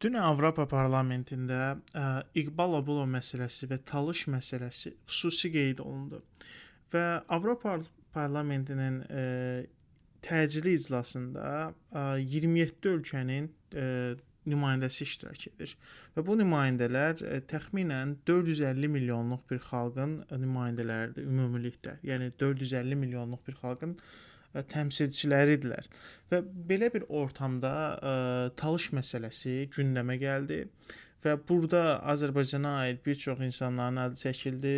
Dünən Avropa Parlamentində İqbal Oğlunov məsələsi və Talış məsələsi xüsusi qeyd olundu və Avropa Parlamentinin təcili iclasında 27 ölkənin nümayəndəsi iştirak edir və bu nümayəndələr təxminən 450 milyonluq bir xalqın nümayəndələridir ümumilikdə. Yəni 450 milyonluq bir xalqın təmsilçiləridirlər. Və belə bir ortamda Talış məsələsi gündəmə gəldi və burada Azərbaycana aid bir çox insanların adı çəkildi.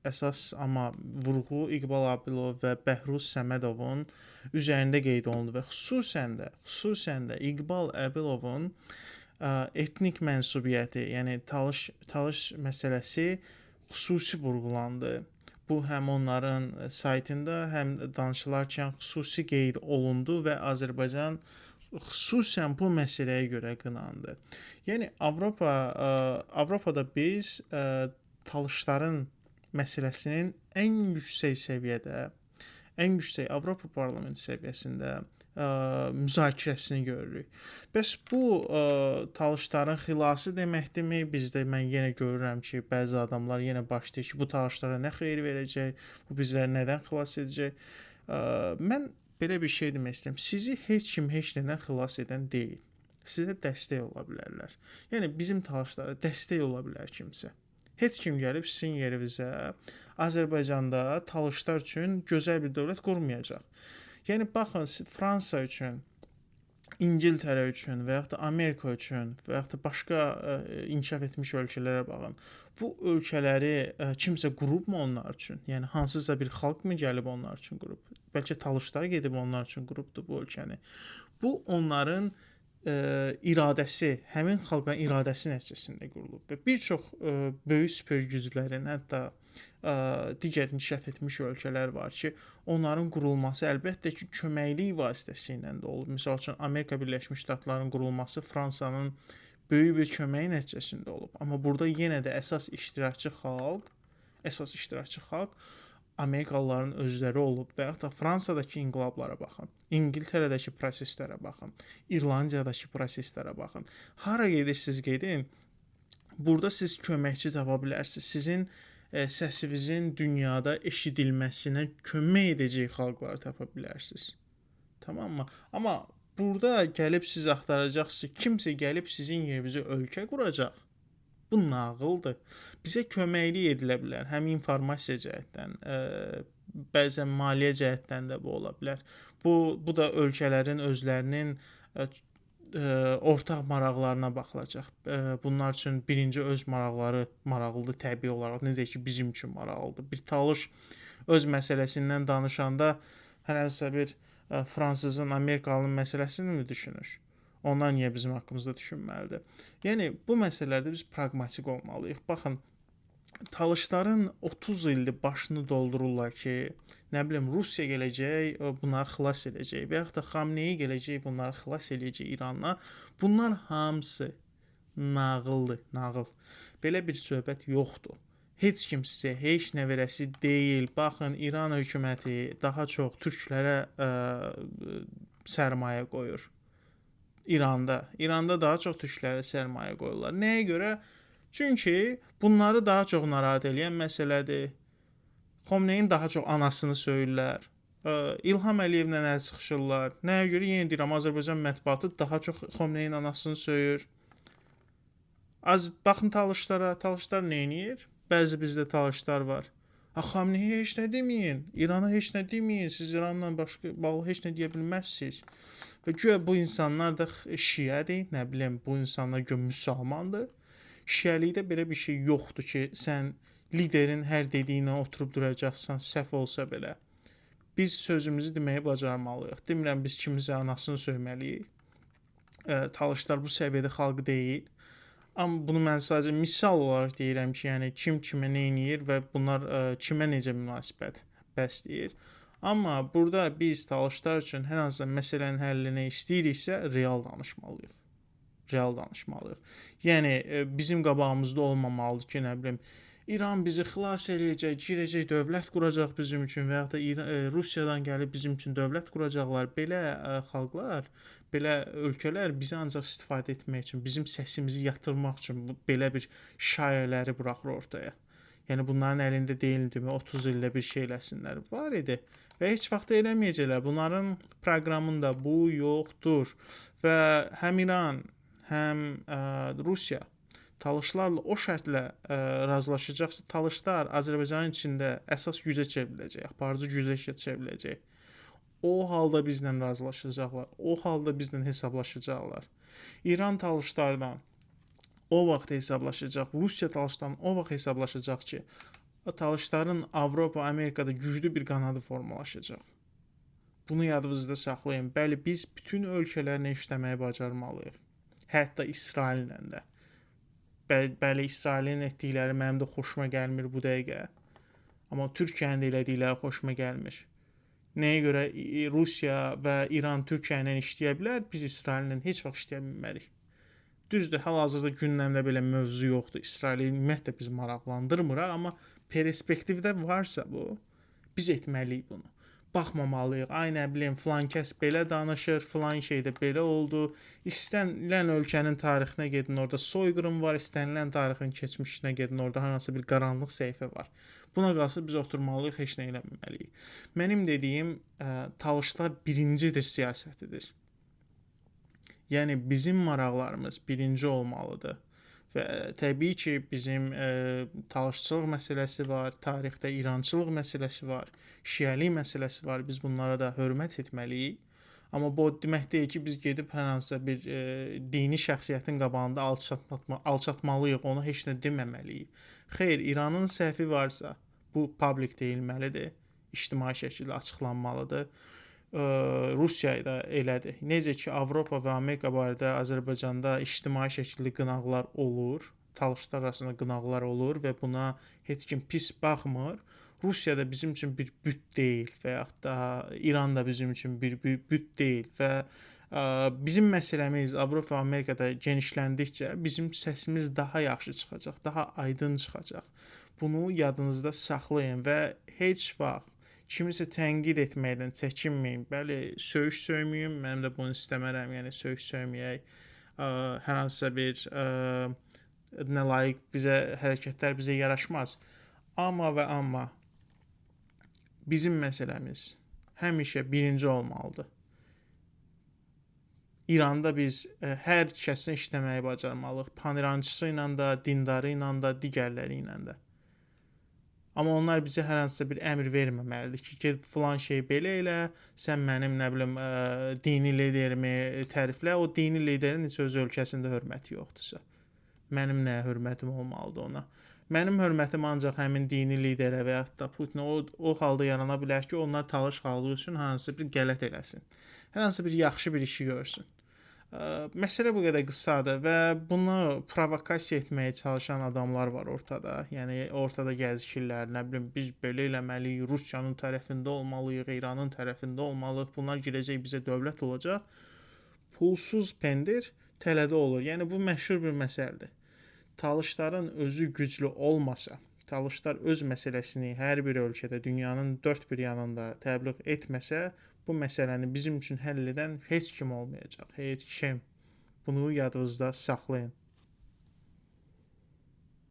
Əsas amma vurğu İqbal Abilov və Bəhruz Səmədovun üzərində qeyd olundu və xüsusən də İqbal Abilovun etnik mənsubiyyəti, yəni Talış məsələsi xüsusi vurğulandı. Bu həm onların saytında, həm danışılarkən xüsusi qeyd olundu və Azərbaycan xüsusən bu məsələyə görə qınandı. Yəni Avropada biz Talışların məsələsinin ən yüksək səviyyədə, ən yüksək Avropa Parlamenti səviyyəsində müzakirəsini görürük. Bəs bu Talışların xilası deməkdirmi? Mən yenə görürəm ki, bəzi adamlar yenə başlayır ki, bu Talışlara nə xeyir verəcək, bu bizləri nədən xilas edəcək? Mən belə bir şey demək istəyirəm. Sizi heç kim heç nədən xilas edən deyil. Sizə dəstək ola bilərlər. Yəni bizim Talışlara dəstək ola bilər kimsə. Heç kim gəlib sizin yerinizə Azərbaycanda Talışlar üçün gözəl bir dövlət qurmayacaq. Yəni baxın, Fransa üçün, İngiltərə üçün və yaxud da Amerika üçün və yaxud da başqa inkişaf etmiş ölkələrə baxın. Bu ölkələri kimsə qurubmu onlar üçün? Yəni hansısa bir xalqmı gəlib onlar üçün qurub? Bəlkə Talışlar gedib onlar üçün qurubdu bu ölkəni. Bu onların iradəsi, həmin xalqın iradəsi nəticəsində qurulub və bir çox böyük süper güclərin, hətta digər inkişaf etmiş ölkələr var ki, onların qurulması əlbəttə ki, köməklik vasitəsilə də olub. Məsəl üçün, Amerika Birləşmiş Ştatlarının qurulması Fransanın böyük bir köməyi nəticəsində olub. Amma burada yenə də əsas iştirakçı xalq Amerikalıların özləri olub və yaxud da Fransadakı inqilablara baxın, İngiltərədəki proseslərə baxın, İrlandiyadakı proseslərə baxın. Hara gedirsiniz gedin, burada siz köməkçi tapa bilərsiniz. Sizin səsinizin dünyada eşidilməsinə kömək edəcək xalqları tapa bilərsiniz. Tamammı? Amma burada gəlib siz axtaracaqsınız, kimsə gəlib sizin yerinizə ölkə quracaq. Bu nağıldır. Bizə köməklik edilə bilər. Həm informasiya cəhətdən, bəzən maliyyə cəhətdən də bu ola bilər. Bu da ölkələrin özlərinin ortaq maraqlarına baxılacaq. Bunlar üçün birinci öz maraqları maraqlıdır təbii olaraq. Necə ki bizim üçün maraqlıdır. Bir Talış öz məsələsindən danışanda hər hansı bir fransızın, Amerikalının məsələsini mi düşünür? Onlar niyə bizim haqqımızda düşünməlidir? Yəni bu məsələlərdə biz praqmatik olmalıyıq. Baxın, Talışların 30 ildir başını doldururlar ki, nə bilim Rusiya gələcək, bunları xilas edəcək və yaxud da Xamneyi gələcək, bunları xilas edəcək İranla. Bunlar hamısı nağıldır, nağıl. Belə bir söhbət yoxdur. Heç kim sizə heç nə verəsi deyil. Baxın, İran hökuməti daha çox türklərə sərmayə qoyur. İranda daha çox türklərə sərmayə qoyurlar. Nəyə görə? Çünki bunları daha çox narahat edən məsələdir. Xomneyin daha çox anasını söyürlər. İlham Əliyevlə əl sıxışırlar. Nəyə görə? Yenə deyirəm, Azərbaycan mətbuatı daha çox Xomneyin anasını söyür. Baxın Talışlara. Talışlar nə edir? Bəzi bizdə Talışlar var. Xamneyə heç nə deməyin. İrana heç nə deməyin. Siz İranla bağlı heç nə deyə bilməzsiniz. Və güya bu insanlar da şiədir, nə bilim, bu insanlar güya müsəlmandır. Şiəlikdə belə bir şey yoxdur ki, sən liderin hər dediyinə oturub duracaqsan, səhv olsa belə. Biz sözümüzü deməyi bacarmalıyıq. Demirəm, biz kimisə anasını söyməliyik. Talışlar bu səviyyədə xalq deyil. Amma bunu mən sadəcə misal olaraq deyirəm ki, yəni kim kimə nə edir və bunlar kimə necə münasibət bəsləyir. Amma burada biz Talışlar üçün hər hansı məsələnin həllinə istəyiriksə, real danışmalıyıq. Yəni bizim qabağımızda olmamalıdır ki, nə bilim, İran bizi xilas eləyəcək, girəcək dövlət quracaq bizim üçün və ya da Rusiyadan gəlib bizim üçün dövlət quracaqlar. Belə xalqlar, belə ölkələr bizi ancaq istifadə etmək üçün, bizim səsimizi yatırmaq üçün belə bir şayələri buraxır ortaya. Yəni bunların əlində deyildimi 30 ildə bir şey eləsinlər. Var idi və heç vaxt eləməyəcəklər. Bunların proqramında bu yoxdur və həm İran, həm Rusiya talışlarla o şərtlə razılaşacaqsa, talışlar Azərbaycanın içində əsas gücə çevriləcək, aparıcı gücə çevriləcək. O halda bizlə razılaşacaqlar. O halda bizlə hesablaşacaqlar. İran talışlardan o vaxt hesablaşacaq. Rusiya talışlardan o vaxt hesablaşacaq ki, o talışların Avropa, Amerikada güclü bir qanadı formalaşacaq. Bunu yadınızda saxlayın. Bəli, biz bütün ölkələrlə işləməyi bacarmalıyıq. Hətta İsraillə də. Bəli, İsrailin etdikləri mənim də xoşuma gəlmir bu dəqiqə. Amma Türkiyənin də elədikləri xoşuma gəlmir. Nəyə görə Rusiya və İran Türkiyə ilə işləyə bilər, biz İsraillə heç vaxt işləyə bilmərik. Düzdür, hal-hazırda gündəmdə belə mövzu yoxdur. İsraili ümumiyyətlə bizi maraqlandırmır, amma perspektivdə varsa bu, biz etməliyik bunu. Baxmamalıyıq. Ay nə bilim, filan kəs belə danışır, filan şeydə belə oldu. İstənilən ölkənin tarixinə gedin, orada soyqırım var, istənilən tarixin keçmişinə gedin, orada hansı bir qaranlıq səhifə var. Buna qalsa biz oturmalıyıq, heç nə eləməməliyik. Mənim dediyim talışlar birincidir siyasətidir. Yəni bizim maraqlarımız birinci olmalıdır. Və təbii ki, bizim talışçılıq məsələsi var, tarixdə İrançılıq məsələsi var, şiəlik məsələsi var. Biz bunlara da hörmət etməliyik. Amma bu demək deyil ki, biz gedib hər hansısa bir dini şəxsiyyətin qabağında alçatmalıyıq, ona heç nə deməməliyik. Xeyr, İranın səhvi varsa, bu public deyilməlidir, ictimai şəkildə açıqlanmalıdır. Rusiya da elədir. Necə ki, Avropa və Amerika barədə Azərbaycanda ictimai şəkildə qınaqlar olur, talışlar arasında qınaqlar olur və buna heç kim pis baxmır. Rusiya da bizim üçün bir büt deyil və yaxud da İran da bizim üçün bir büt deyil və bizim məsələmiz Avropa və Amerikada genişləndikcə bizim səsimiz daha yaxşı çıxacaq, daha aydın çıxacaq. Bunu yadınızda saxlayın və heç vaxt kimisə tənqid etməkdən çəkinməyin. Bəli, söyüş söyməyin, mənim də bunu istəmərəm, yəni söyüş söyməyək. Hər hansısa bir nə layiq bizə hərəkətlər bizə yaraşmaz. Amma bizim məsələmiz həmişə birinci olmalıdır. İranda biz hər kəsin işləməyi bacarmalıyıq. Panirancısı ilə də, dindarı ilə də, digərləri ilə də. Amma onlar bizə hər hansısa bir əmr verməməlidir ki, get filan şey belə elə, sən mənim nə bilim dini liderimi təriflə, o dini liderin heç öz ölkəsində hörməti yoxdursa. Mənim nəyə hörmətim olmalıdır ona? Mənim hörmətim ancaq həmin dini liderə və ya da Putinə o halda yarana bilər ki, onlar talış xalqı üçün hansı bir qələt eləsin. Hər hansı bir yaxşı bir işi görsün. Məsələ bu qədər qısadır və bunu provokasiya etməyə çalışan adamlar var ortada. Yəni ortada gəzişirlər, nə bilim biz belə eləməliyik, Rusiyanın tərəfində olmalıyıq, İranın tərəfində olmalıyıq. Bunlar girəcək bizə dövlət olacaq. Pulsuz pendir tələdə olur. Yəni bu məşhur bir məsələdir. Talışların özü güclü olmasa, talışlar öz məsələsini hər bir ölkədə, dünyanın dörd bir yanında təbliğ etməsə, bu məsələni bizim üçün həll edən heç kim olmayacaq. Heç kim. Bunu yadınızda saxlayın.